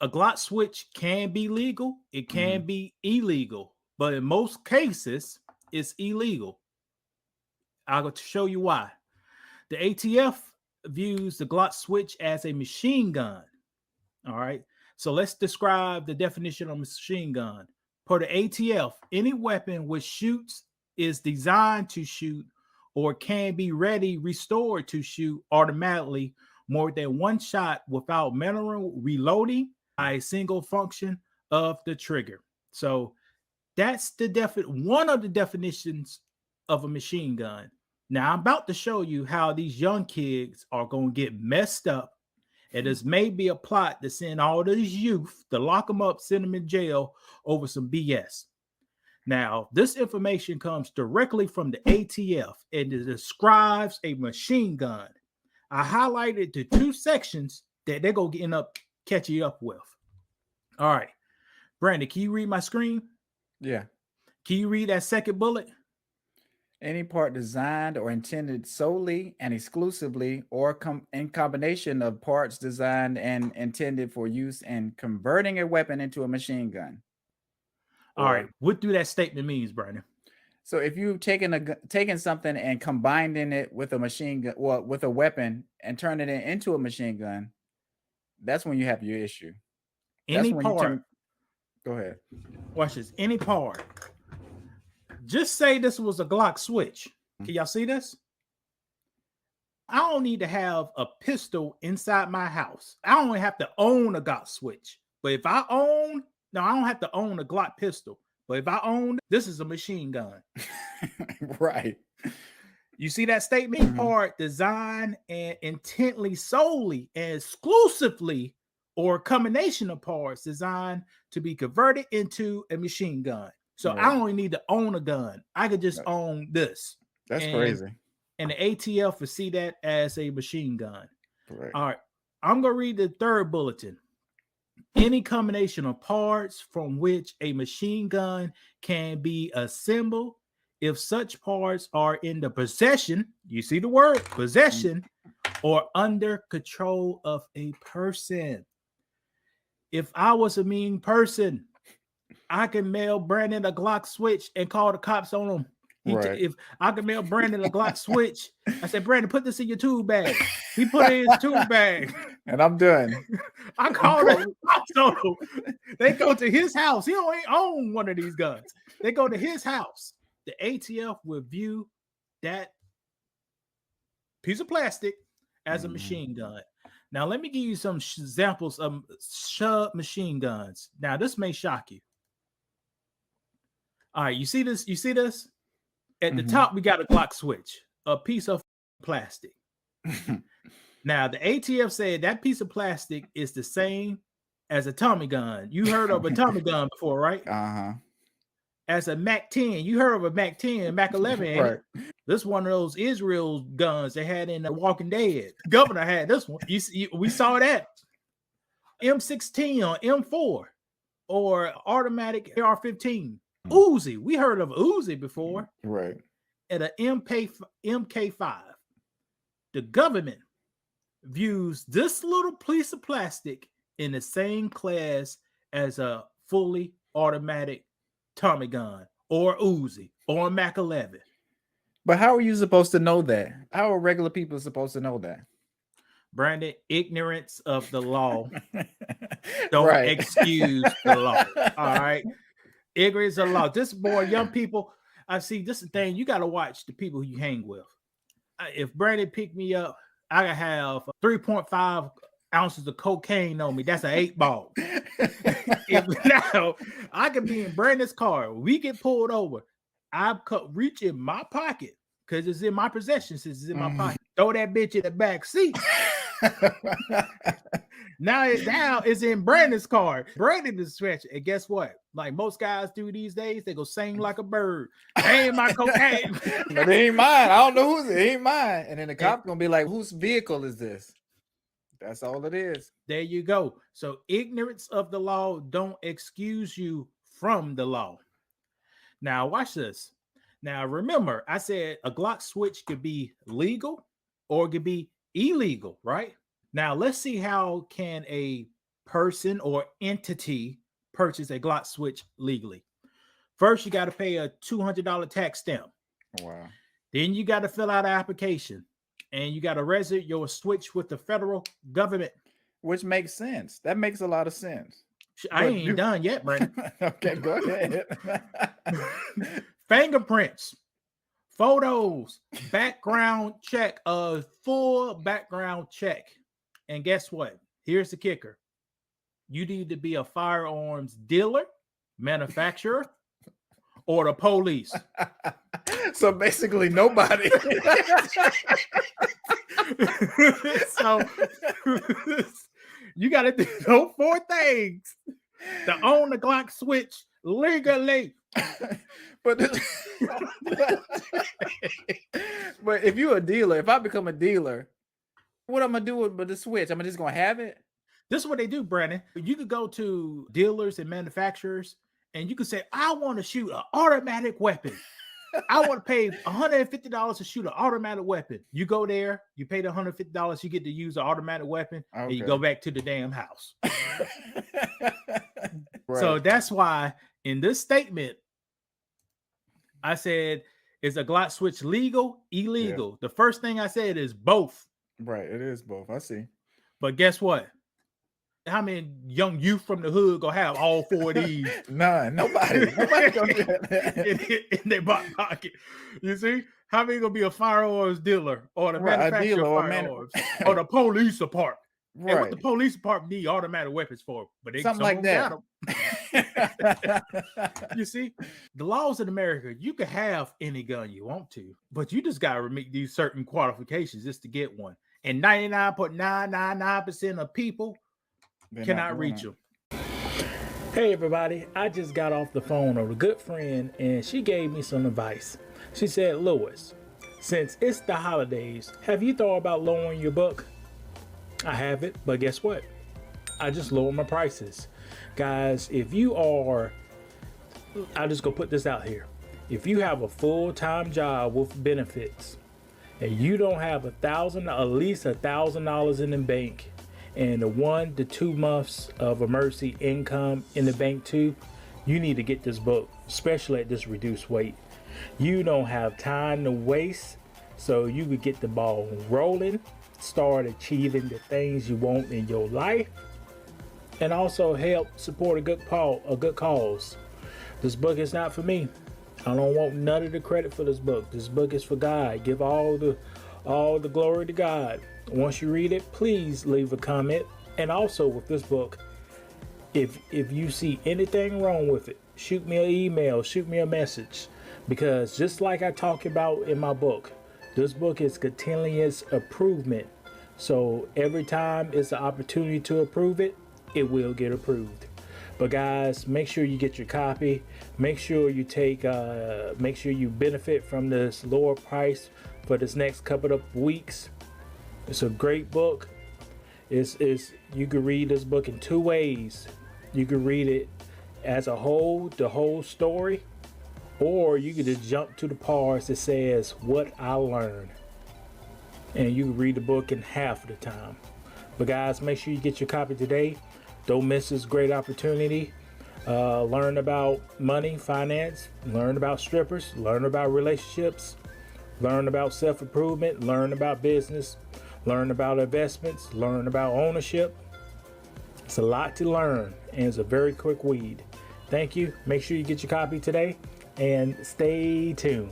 A Glock Switch can be legal, it Hmm. can be illegal, but in most cases, it's illegal. I'll show you why. The ATF views the Glock Switch as a machine gun. All right. So let's describe the definition of machine gun. Per the ATF, any weapon which shoots, is designed to shoot, or can be ready restored to shoot automatically more than one shot without manual reloading by a single function of the trigger. So that's one of the definitions of a machine gun. Now I'm about to show you how these young kids are going to get messed up, and this may be a plot to send all these youth to lock them up, send them in jail over some BS. Now, this information comes directly from the ATF and it describes a machine gun. I highlighted the two sections that they're going to end up catching you up with. All right. Brandon, can you read my screen? Yeah. Can you read that second bullet? Any part designed or intended solely and exclusively or in combination of parts designed and intended for use in converting a weapon into a machine gun. All right. Or What do that statement means, Brandon? so if you've taken something and combining it with a machine gun, well, with a weapon and turning it into a machine gun, that's when you have your issue. That's Any when you part, turn. Go ahead. watch this, any part. Just say this was a Glock Switch. Can y'all see this? I don't need to have a pistol inside my house. I don't have to own a Glock Switch. But if I own, no, I don't have to own a Glock pistol. But if I own, this is a machine gun. Right. You see that statement? Part designed and intently, solely, and exclusively, or a combination of parts designed to be converted into a machine gun. So Right. I only need to own a gun. I could just own this. That's crazy. And the ATF will see that as a machine gun. Correct. All right. I'm going to read the third bulletin. Any combination of parts from which a machine gun can be assembled, if such parts are in the possession, you see the word possession, or under control of a person. If I was a mean person, I can mail Brandon a Glock Switch and call the cops on him. Right. If I could mail Brandon a Glock Switch, I said, Brandon, put this in your tool bag. He put it in his tool bag. And I'm done. I called the cops on him. They go to his house. He don't own one of these guns. They go to his house. The ATF will view that piece of plastic as a machine gun. Now, let me give you some examples of machine guns. Now, this may shock you. All right, you see this? You see this? At the top, we got a Glock Switch, a piece of plastic. Now, the ATF said that piece of plastic is the same as a Tommy gun. You heard of a Tommy gun before, right? Uh-huh. As a Mac 10. You heard of a Mac 10, Mac 11. Right. This is one of those Israel guns they had in The Walking Dead. The governor had this one. We saw that. M16 or M4 or automatic AR-15. Uzi. We heard of Uzi before. Right. At an MK5. The government views this little piece of plastic in the same class as a fully automatic Tommy gun or Uzi or Mac 11. But how are you supposed to know that? How are regular people supposed to know that? Brandon, ignorance of the law don't excuse the law. All right. Ignorance of the law. This boy, young people, I see this is the thing. You got to watch the people you hang with. If Brandon picked me up, I gotta have 3.5 ounces of cocaine on me. That's an 8-ball. Now I could be in Brandon's car. We get pulled over. I reach in my pocket because it's in my possession. Since it's in my pocket, throw that bitch in the back seat. Now it's in Brandon's car. Brandon is stretching. And guess what? Like most guys do these days, they go sing like a bird. They ain't my cocaine. But it ain't mine. I don't know who's it. It ain't mine. And then the cop gonna be like, whose vehicle is this? That's all it is. There you go. So ignorance of the law don't excuse you from the law. Now watch this. Now remember, I said a Glock Switch could be legal or it could be illegal, right? Now let's see how can a person or entity purchase a Glock Switch legally. First, you got to pay a $200 tax stamp. Wow. Then you got to fill out an application, and you got to register your Switch with the federal government. Which makes sense. That makes a lot of sense. I ain't done yet, Brandon. Okay, go ahead. Fingerprints, photos, background check, a full background check. And guess what? Here's the kicker. You need to be a firearms dealer, manufacturer, or the police. So basically nobody. So you got to do those 4 things to own the Glock Switch legally. But if you're a dealer, if I become a dealer, what I'm gonna do with the Switch? I'm just gonna have it. This is what they do, Brandon. You could go to dealers and manufacturers, and you could say, "I want to shoot an automatic weapon. I want to pay $150 to shoot an automatic weapon." You go there, you pay the $150, you get to use the automatic weapon, and you go back to the damn house. Right. So that's why in this statement, I said, is a Glock Switch legal, illegal? Yeah. The first thing I said is both. Right, it is both. I see. But guess what? How many young youth from the hood gonna have all 4 of these? None. Nobody gonna get that in their back pocket. You see? How many gonna be a firearms dealer or the manufacturer of firearms or the police department? Right. And what the police department need automatic weapons for? But they something like that. You see, the laws in America, you can have any gun you want to, but you just gotta meet these certain qualifications just to get one. And 99.999% of people cannot reach them. Hey everybody, I just got off the phone with a good friend and she gave me some advice. She said, "Lewis, since it's the holidays, have you thought about lowering your book?" I haven't, but guess what? I just lowered my prices. Guys, if you are, I'll just go put this out here. If you have a full-time job with benefits and you don't have at least $1,000 in the bank and the 1 to 2 months of emergency income in the bank too, you need to get this book, especially at this reduced weight. You don't have time to waste, so you could get the ball rolling, start achieving the things you want in your life, and also help support a good cause. This book is not for me. I don't want none of the credit for this book. This book is for God. Give all the glory to God. Once you read it, please leave a comment. And also with this book, if you see anything wrong with it, shoot me an email, shoot me a message. Because just like I talk about in my book, this book is continuous improvement. So every time it's an opportunity to approve it, it will get approved. But guys, make sure you get your copy. Make sure you benefit from this lower price for this next couple of weeks. It's a great book. You can read this book in 2 ways. You can read it as a whole, the whole story, or you can just jump to the parts that says what I learned. And you can read the book in half of the time. But guys, make sure you get your copy today. Don't miss this great opportunity. Learn about money, finance, learn about strippers, learn about relationships, learn about self-improvement, learn about business, learn about investments, learn about ownership. It's a lot to learn, and it's a very quick read. Thank you. Make sure you get your copy today, and stay tuned.